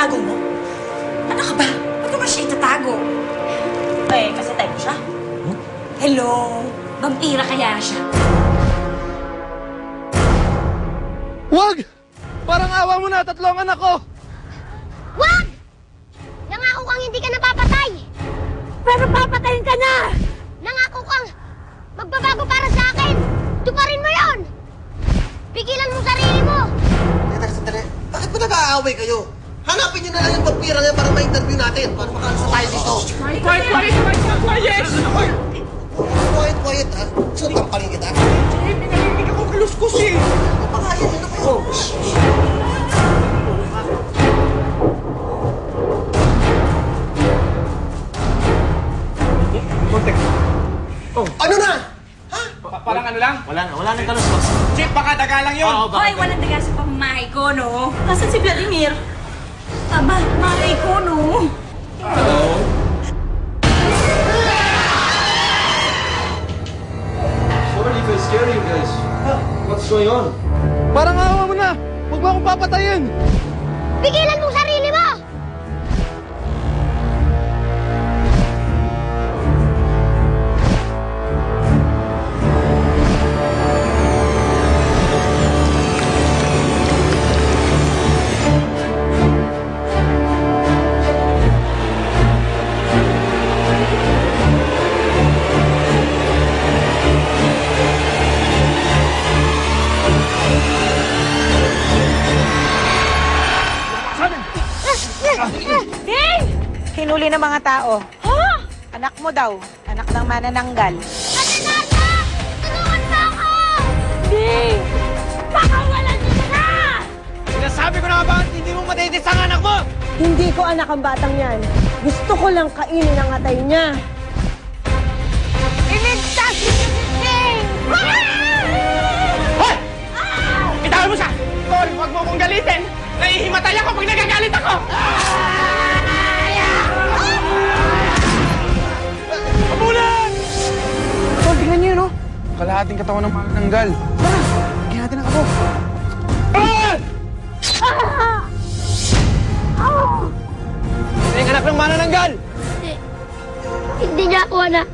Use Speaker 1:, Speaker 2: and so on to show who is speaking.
Speaker 1: Itatago mo? Ano ka ba? Ba't mo ba siya itatago? Eh, kasi tayo mo siya. Hello? Vampira kaya siya?
Speaker 2: Wag! Parang awa mo na, 3 anak ko!
Speaker 3: Wag! Nangako kang hindi ka napapatay! Pero papatayin ka na! Nangako kang magbabago para sa akin! Tuparin mo yon! Pigilan mo sarili mo!
Speaker 4: Teka, sandali. Bakit ba nag-aaway kayo? Hanapin niyo na lang yung vampira niya para ma-interview natin. Para makalasa tayo dito.
Speaker 5: Quiet!
Speaker 4: Quiet, ha? Gusto tampalin kita?
Speaker 5: Eh, pinalinig ako kaluskos eh!
Speaker 4: Papakayan niyo na kayo.
Speaker 5: Context.
Speaker 4: Ano na?
Speaker 5: Parang ano lang?
Speaker 4: Wala nang kaluskos.
Speaker 5: Chip, baka daga lang yun!
Speaker 1: Hoy, walang daga sa pamamahay ko, no? Nasaan si Vladimir? Tama, malay ko, no?
Speaker 6: Sorry if I scare you guys. What's going on?
Speaker 2: Parang awa mo na! Huwag mo akong papatayin!
Speaker 3: Pigilan mo sarili mo!
Speaker 7: Ding! Hinuli ng mga tao.
Speaker 3: Ha?
Speaker 7: Anak mo daw. Anak ng manananggal.
Speaker 3: Ate Nasa! Tulungan mo ako! Ding! Pakawalan niyo na!
Speaker 5: Sinasabi ko na ba, hindi mo matitis ang anak mo!
Speaker 8: Hindi ko anak ang batang yan. Gusto ko lang kainin ang atay niya.
Speaker 3: Iligtas niyo si Ding!
Speaker 5: Hoy! Itawan mo siya! Tol, huwag mo akong galitin! Nahihimatay ako pag nagagalit ako! Kabulan!
Speaker 2: Tol, tingnan niyo, no? Kalahating katawan ng manananggal. Tara! Lagyan natin ang abo.
Speaker 5: Ito yung anak ng manananggal!
Speaker 3: Hindi niya ako anak.